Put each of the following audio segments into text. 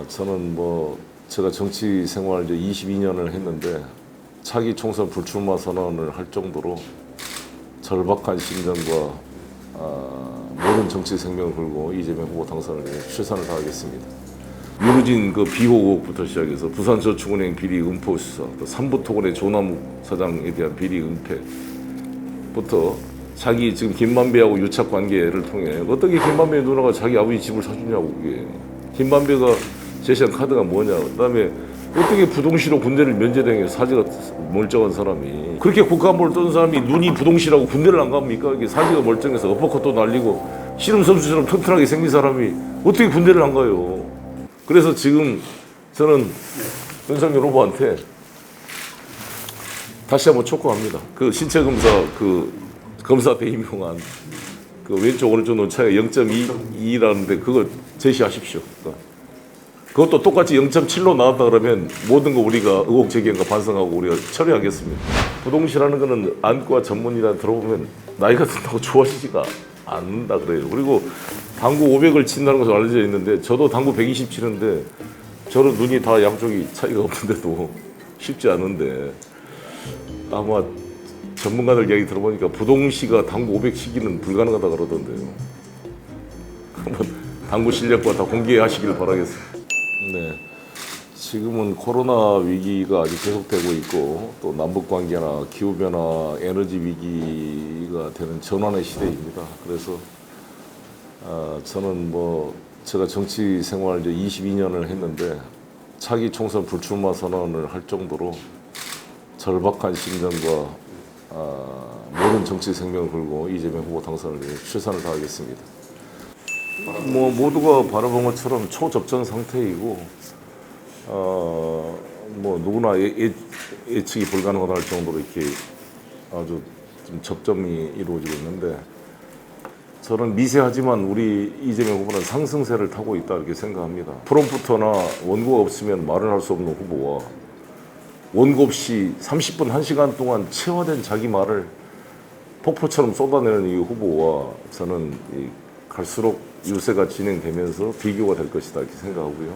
저는 제가 정치 생활 이제 22년을 했는데 차기 총선 불출마 선언을 할 정도로 절박한 심정과 모든 정치 생명을 걸고 이재명 후보 당선을 위해 최선을 다하겠습니다. 윤우진 비호국부터 시작해서 부산저축은행 비리 은폐 수사, 또 삼부토건의 조남욱 사장에 대한 비리 은폐부터 자기 지금 김만배하고 유착 관계를 통해 어떻게 김만배 누나가 자기 아버지 집을 사주냐고. 그게 김만배가 제시한 카드가 뭐냐. 그다음에 어떻게 부동시로 군대를 면제당해. 사지가 멀쩡한 사람이 그렇게 국가안보를 떠는 사람이 눈이 부동시라고 군대를 안 갑니까? 이게 사지가 멀쩡해서 어퍼컷도 날리고 씨름 선수처럼 튼튼하게 생긴 사람이 어떻게 군대를 안 가요? 그래서 지금 저는 윤석열 후보한테 다시 한번 촉구합니다. 그 신체 검사 검사 대임용한 왼쪽 오른쪽 논차가 0.2라는데 그거 제시하십시오. 그것도 똑같이 0.7로 나왔다 그러면 모든 거 우리가 의혹 제기한 거 반성하고 우리가 처리하겠습니다. 부동시라는 거는 안과 전문이라 들어보면 나이가 든다고 좋아지지가 않는다 그래요. 그리고 당구 500을 친다는 것으로 알려져 있는데 저도 당구 120 치는데 저는 눈이 다 양쪽이 차이가 없는데도 쉽지 않은데 아마 전문가들 이야기 들어보니까 부동시가 당구 500 치기는 불가능하다 그러던데요. 한번 당구 실력과 다 공개하시길 바라겠습니다. 네, 지금은 코로나 위기가 아직 계속되고 있고 또 남북 관계나 기후 변화, 에너지 위기가 되는 전환의 시대입니다. 그래서 저는 제가 정치 생활 이제 22년을 했는데 차기 총선 불출마 선언을 할 정도로 절박한 심정과 모든 정치 생명을 걸고 이재명 후보 당선을 위해 최선을 다하겠습니다. 모두가 바라본 것처럼 초접전 상태이고 누구나 예측이 불가능하다 할 정도로 이렇게 아주 좀 접점이 이루어지고 있는데 저는 미세하지만 우리 이재명 후보는 상승세를 타고 있다 이렇게 생각합니다. 프롬프터나 원고가 없으면 말을 할 수 없는 후보와 원고 없이 30분, 1시간 동안 체화된 자기 말을 폭포처럼 쏟아내는 이 후보와 저는 갈수록 유세가 진행되면서 비교가 될 것이다 이렇게 생각하고요.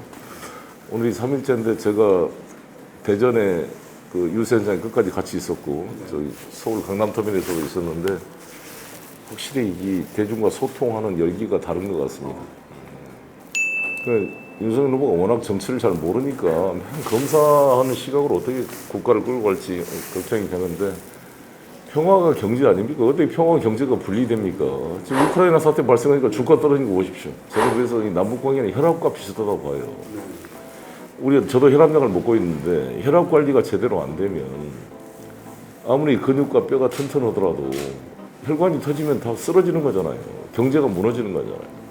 오늘이 3일째인데 제가 대전에 유세 현장에 끝까지 같이 있었고 저희 서울 강남터미널에서도 있었는데 확실히 이 대중과 소통하는 열기가 다른 것 같습니다. 윤석열 후보가 워낙 정치를 잘 모르니까 검사하는 시각으로 어떻게 국가를 끌고 갈지 걱정이 되는데 평화가 경제 아닙니까? 어떻게 평화와 경제가 분리됩니까? 지금 우크라이나 사태 발생하니까 주가 떨어진 거 보십시오. 저는 그래서 이 남북관계는 혈압과 비슷하다고 봐요. 저도 혈압약을 먹고 있는데 혈압 관리가 제대로 안 되면 아무리 근육과 뼈가 튼튼하더라도 혈관이 터지면 다 쓰러지는 거잖아요. 경제가 무너지는 거잖아요.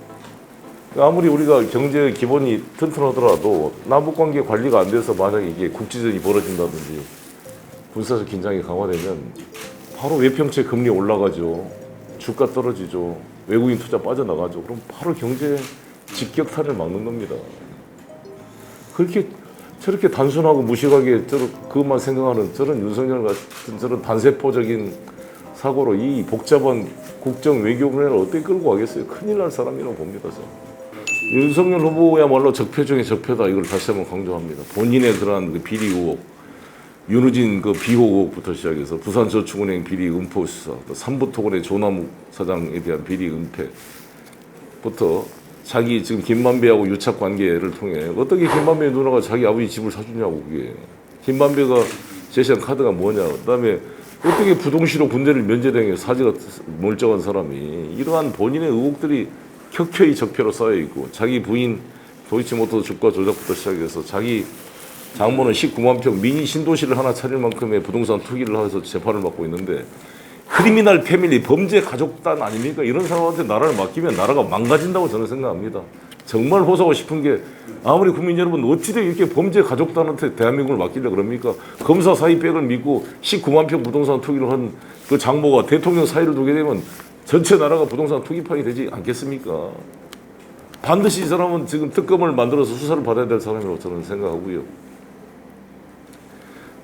아무리 우리가 경제 기본이 튼튼하더라도 남북관계 관리가 안 돼서 만약에 이게 국지전이 벌어진다든지 군사적 긴장이 강화되면 바로 외평채 금리 올라가죠. 주가 떨어지죠. 외국인 투자 빠져나가죠. 그럼 바로 경제 직격탄을 막는 겁니다. 저렇게 단순하고 무식하게 그것만 생각하는 저런 윤석열 같은 저런 단세포적인 사고로 이 복잡한 국정 외교 분야를 어떻게 끌고 가겠어요? 큰일 날 사람이라고 봅니다. 윤석열 후보야말로 적폐 중에 적폐다. 이걸 다시 한번 강조합니다. 본인의 그러한 비리 의혹, 윤우진 비호국부터 시작해서 부산저축은행 비리 은폐 수사, 또 삼부토건의 조남욱 사장에 대한 비리 은폐부터 자기 지금 김만배하고 유착 관계를 통해 어떻게 김만배 누나가 자기 아버지 집을 사주냐고. 그게 김만배가 제시한 카드가 뭐냐. 그다음에 어떻게 부동시로 군대를 면제당해. 사지가 멀쩡한 사람이. 이러한 본인의 의혹들이 켜켜이 적폐로 쌓여있고 자기 부인 도이치모터 주가 조작부터 시작해서 자기 장모는 19만 평 미니 신도시를 하나 차릴 만큼의 부동산 투기를 해서 재판을 받고 있는데 크리미널 패밀리 범죄 가족단 아닙니까? 이런 사람한테 나라를 맡기면 나라가 망가진다고 저는 생각합니다. 정말 호소하고 싶은 게 아무리 국민 여러분 어찌돼 이렇게 범죄 가족단한테 대한민국을 맡기려고 그럽니까? 검사 사이백을 믿고 19만 평 부동산 투기를 한 그 장모가 대통령 사이를 두게 되면 전체 나라가 부동산 투기판이 되지 않겠습니까? 반드시 이 사람은 지금 특검을 만들어서 수사를 받아야 될 사람이라고 저는 생각하고요.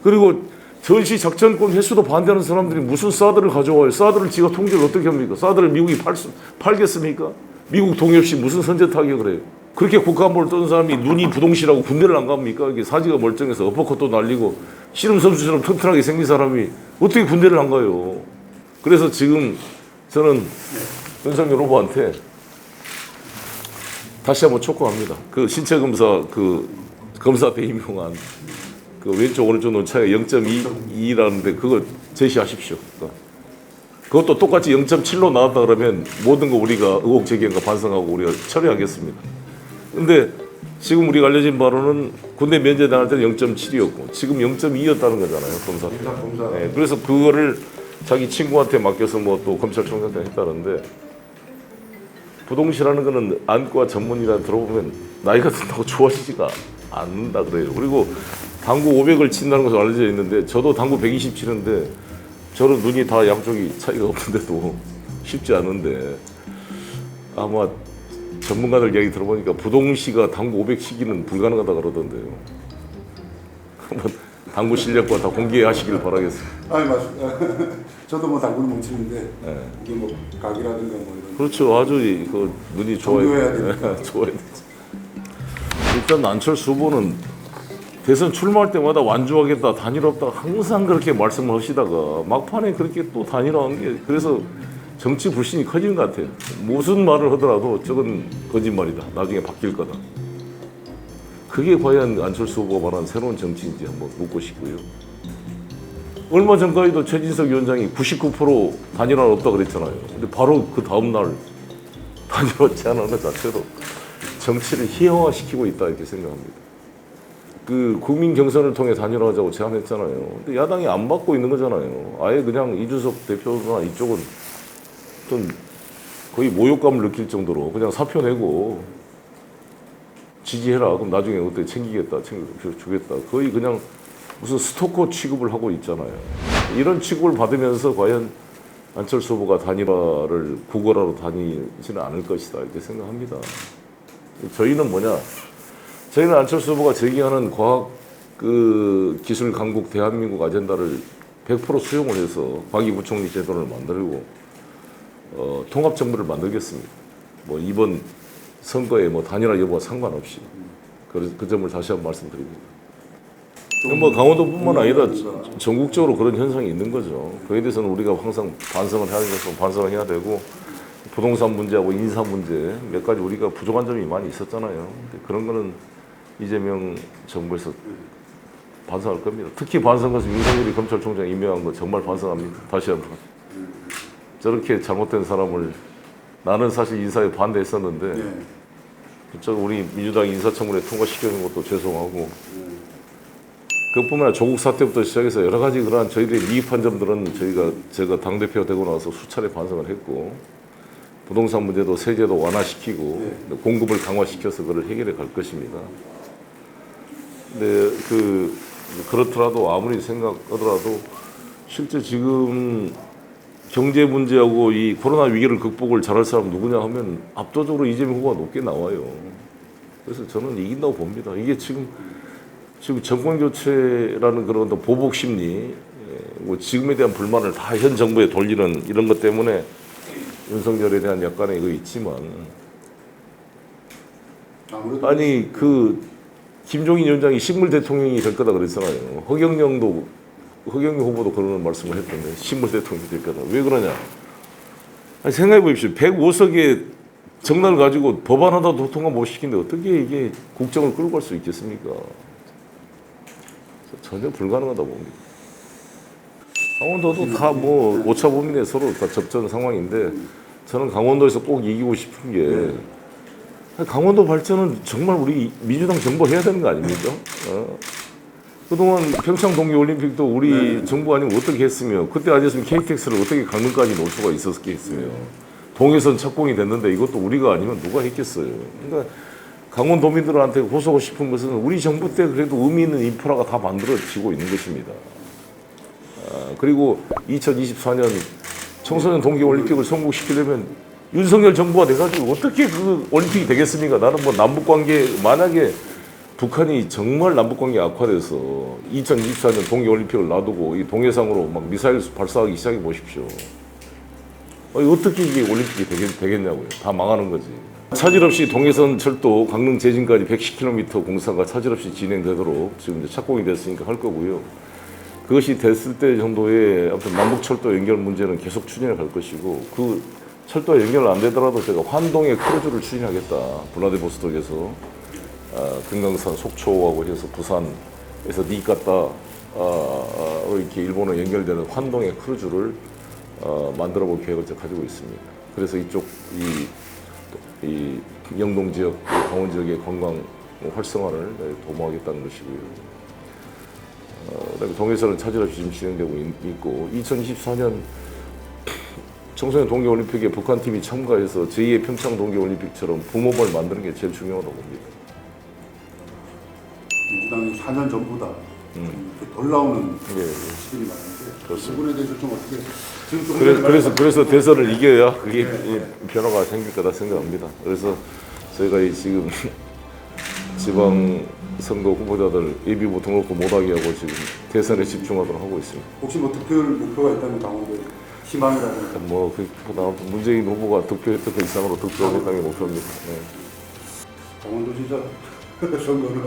그리고 전시 작전권 회수도 반대하는 사람들이 무슨 사드를 가져와요? 사드를 지가 통제를 어떻게 합니까? 사드를 미국이 팔겠습니까? 미국 동의 없이 무슨 선제 타격을 해요? 그렇게 국가안보를 떠는 사람이 눈이 부동시라고 군대를 안 갑니까? 이게 사지가 멀쩡해서 어퍼컷도 날리고 씨름 선수처럼 튼튼하게 생긴 사람이 어떻게 군대를 안 가요? 그래서 지금 저는 윤석열 후보한테 다시 한번 촉구합니다. 그 신체 검사 그 검사 때 임용한 그 왼쪽 오른쪽 눈 차이가 0.2라는데 그거 제시하십시오. 그것도 똑같이 0.7로 나왔다 그러면 모든 거 우리가 의혹 제기한 거 반성하고 우리가 처리하겠습니다. 근데 지금 우리가 알려진 바로는 군대 면제당할 때는 0.7이었고 지금 0.2였다는 거잖아요. 검사 때. 네, 그래서 그거를 자기 친구한테 맡겨서 뭐 또 검찰총장한테 했다는데 부동시라는 거는 안과 전문이라 들어보면 나이가 든다고 좋아지지가 않는다 그래요. 그리고 당구 500을 친다는 것은 알려져 있는데 저도 당구 120 치는데 저는 눈이 다 양쪽이 차이가 없는데도 쉽지 않은데 아마 전문가들 이야기 들어보니까 부동시가 당구 500 치기는 불가능하다 그러던데요. 한번 당구 실력과 다 공개하시길 바라겠습니다. 아니 맞습니다. 저도 뭐 당구는 못 치는데 이게 뭐 각이라든가 뭐 이런. 그렇죠. 아주 그 눈이 좋아야 되니까. 좋아야 되지. 일단 안철수 후보는 대선 출마할 때마다 완주하겠다, 단일화없다 항상 그렇게 말씀을 하시다가 막판에 그렇게 또 단일화한 게 그래서 정치 불신이 커지는 것 같아요. 무슨 말을 하더라도 저건 거짓말이다. 나중에 바뀔 거다. 그게 과연 안철수 후보가 말한 새로운 정치인지 한번 묻고 싶고요. 얼마 전까지도 최진석 위원장이 99% 단일화는 없다 그랬잖아요. 근데 바로 그 다음 날 단일화 제안하는 것 자체로 정치를 희화화시키고 있다 이렇게 생각합니다. 그 국민 경선을 통해 단일화하자고 제안했잖아요. 근데 야당이 안 받고 있는 거잖아요. 아예 그냥 이준석 대표나 이쪽은 어떤 거의 모욕감을 느낄 정도로 그냥 사표 내고 지지해라. 그럼 나중에 어떻게 챙기겠다, 챙겨주겠다. 거의 그냥 무슨 스토커 취급을 하고 있잖아요. 이런 취급을 받으면서 과연 안철수 후보가 단일화를 구걸하러 다니지는 않을 것이다 이렇게 생각합니다. 저희는 뭐냐? 저희는 안철수 후보가 제기하는 과학 그 기술 강국 대한민국 아젠다를 100% 수용을 해서 과기부총리 제도를 만들고 통합 정부를 만들겠습니다. 뭐 이번 선거에 뭐 단일화 여부와 상관없이 그 점을 다시 한번 말씀드립니다. 뭐 강원도뿐만 아니라 전국적으로 그런 현상이 있는 거죠. 그에 대해서는 우리가 항상 반성을 해야 돼서 반성을 해야 되고 부동산 문제하고 인사 문제 몇 가지 우리가 부족한 점이 많이 있었잖아요. 근데 그런 거는 이재명 정부에서 반성할 겁니다. 특히 반성한 것은 윤석열이 검찰총장 임명한 거 정말 반성합니다. 다시 한번. 저렇게 잘못된 사람을 나는 사실 인사에 반대했었는데 그쪽 우리 민주당 인사청문회 통과시키는 것도 죄송하고 그것뿐만 아니라 조국 사태부터 시작해서 여러 가지 그러한 저희들이 미흡한 점들은 제가 당대표가 되고 나서 수차례 반성을 했고 부동산 문제도 세제도 완화시키고 공급을 강화시켜서 그걸 해결해 갈 것입니다. 근데 그렇더라도 아무리 생각하더라도 실제 지금 경제 문제하고 이 코로나 위기를 극복을 잘할 사람 누구냐 하면 압도적으로 이재명 후보가 높게 나와요. 그래서 저는 이긴다고 봅니다. 이게 지금 정권 교체라는 그런 보복 심리, 뭐 지금에 대한 불만을 다 현 정부에 돌리는 이런 것 때문에 윤석열에 대한 약간의 그 있지만 아니 김종인 위원장이 식물 대통령이 될 거다 그랬잖아요. 허경영 후보도 그런 말씀을 했던데 식물 대통령이 될 거다. 왜 그러냐? 아니 생각해 보십시오. 105석의 정당을 가지고 법안 하나도 통과 못 시키는데 어떻게 이게 국정을 끌고 갈 수 있겠습니까? 전혀 불가능하다 봅니다. 강원도도 다 뭐 오차 범위내 서로 다 접전 상황인데 저는 강원도에서 꼭 이기고 싶은 게 강원도 발전은 정말 우리 민주당 정부해야 되는 거 아닙니까? 그동안 평창 동계올림픽도 우리 정부 아니면 어떻게 했으며 그때 아니었으면 KTX를 어떻게 강릉까지 놓을 수가 있었겠으며 동해선 착공이 됐는데 이것도 우리가 아니면 누가 했겠어요. 그러니까 강원도민들한테 호소하고 싶은 것은 우리 정부 때 그래도 의미 있는 인프라가 다 만들어지고 있는 것입니다. 그리고 2024년 청소년 동계올림픽을 성공시키려면 윤석열 정부가 돼가지고 어떻게 그 올림픽이 되겠습니까? 나는 뭐 남북관계 만약에 북한이 정말 남북관계 악화돼서 2024년 동계올림픽을 놔두고 이 동해상으로 막 미사일 발사하기 시작해 보십시오. 어떻게 이게 올림픽이 되겠냐고요. 다 망하는 거지. 차질 없이 동해선 철도 강릉 제진까지 110km 공사가 차질 없이 진행되도록 지금 이제 착공이 됐으니까 할 거고요. 그것이 됐을 때 정도의 아무튼 남북 철도 연결 문제는 계속 추진해 갈 것이고 그 철도 연결 안 되더라도 제가 환동의 크루즈를 추진하겠다. 블라디보스톡에서 금강산 속초하고 해서 부산에서 니까따 이렇게 일본어 연결되는 환동의 크루즈를 만들어 볼 계획을 제가 가지고 있습니다. 그래서 이쪽 이 영동 지역, 강원 지역의 관광 활성화를 도모하겠다는 것이고요. 그다음에 동해선은 차질 없이 지금 진행되고 있고 2024년 청소년 동계올림픽에 북한 팀이 참가해서 제2의 평창 동계올림픽처럼 붐업을 만드는 게 제일 중요하다고 봅니다. 민주당이 4년 전보다 이렇게 덜 나오는 예, 예. 시들이 많은데 그렇습니다. 부분에 대해서 좀 어떻게 지금 좀 그래서 대선을 이겨야 그게 변화가 생길 거다 생각합니다. 그래서 저희가 지금 지방 선거 후보자들 예비후 등록도 못하게 하고 지금 대선에 집중하도록 하고 있습니다. 혹시 뭐 득표 목표가 있다면 강원도에 희망이라든가 문재인 후보가 득표했던 그 이상으로 득표하겠다는 게 목표입니다. 네. 강원도 진짜 선거는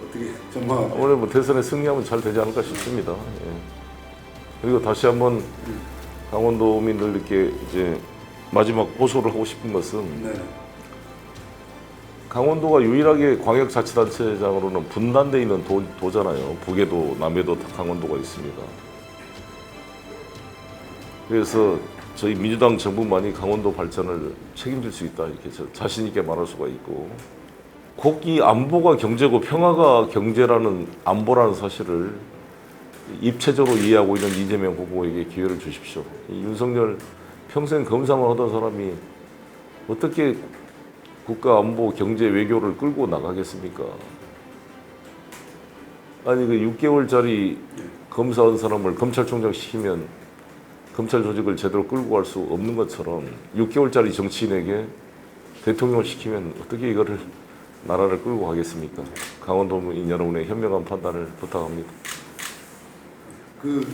어떻게 전망하세요? 오늘 뭐 대선에 승리하면 잘 되지 않을까 싶습니다. 예. 그리고 다시 한번 강원도민들께 이제 마지막 호소를 하고 싶은 것은 네. 강원도가 유일하게 광역자치단체장으로는 분단되어 있는 도잖아요. 북에도 남에도 다 강원도가 있습니다. 그래서 저희 민주당 정부만이 강원도 발전을 책임질 수 있다 이렇게 자신 있게 말할 수가 있고 꼭 이 안보가 경제고 평화가 경제라는 안보라는 사실을 입체적으로 이해하고 있는 이재명 후보에게 기회를 주십시오. 이 윤석열 평생 검사만 하던 사람이 어떻게 국가 안보 경제 외교를 끌고 나가겠습니까? 아니 그 6개월짜리 검사한 사람을 검찰총장 시키면 검찰 조직을 제대로 끌고 갈 수 없는 것처럼 6개월짜리 정치인에게 대통령을 시키면 어떻게 이거를 나라를 끌고 가겠습니까? 강원도민 여러분의 현명한 판단을 부탁합니다. 그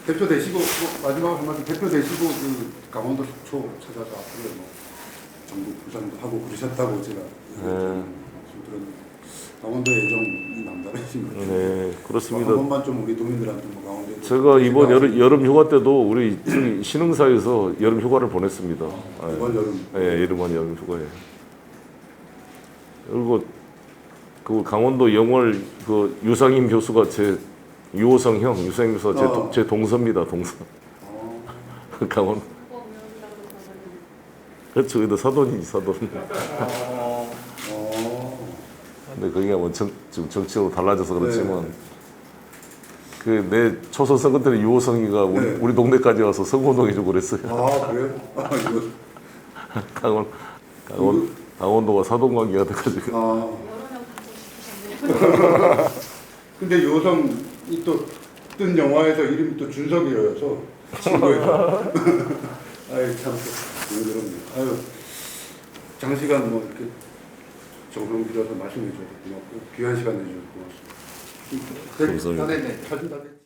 대표 되시고 마지막으로 한마디 대표 되시고 그 강원도 속초 찾아서 앞으로 뭐 정부 부장도 하고 그러셨다고 제가 말씀 들었는데 강원도의 애정이 남다르신 거죠. 네, 그렇습니다. 한 번만 좀 우리 도민들한테 뭐 강원도에 제가 이번 여름 휴가 때도 우리 신흥사에서 여름 휴가를 보냈습니다. 이번 여름 예, 여름 휴가에. 그리고 그 강원도 영월 그 유상임 교수가 유호성 형, 유상임 교수가 제 동서입니다, 동서. 강원. 그렇죠, 근데 사돈이지, 사돈. 근데 그게 뭐 지금 정치적으로 달라져서 그렇지만 그 내 초선 선거 때는 유호성이가 우리 동네까지 와서 선거운동해주고 그랬어요. 아 그래요? 이거 강원도가 사돈 관계가 돼가지고. 근데 요성이 또 뜬 영화에서 이름이 또 준석이라서 친구에서 아유 참 그렇네요. 아유 장시간 뭐 이렇게 정성 들여서 말씀해 주셔서 고맙고 귀한 시간 내주셔서 고맙습니다. 감사합니다. 네, 잘 좀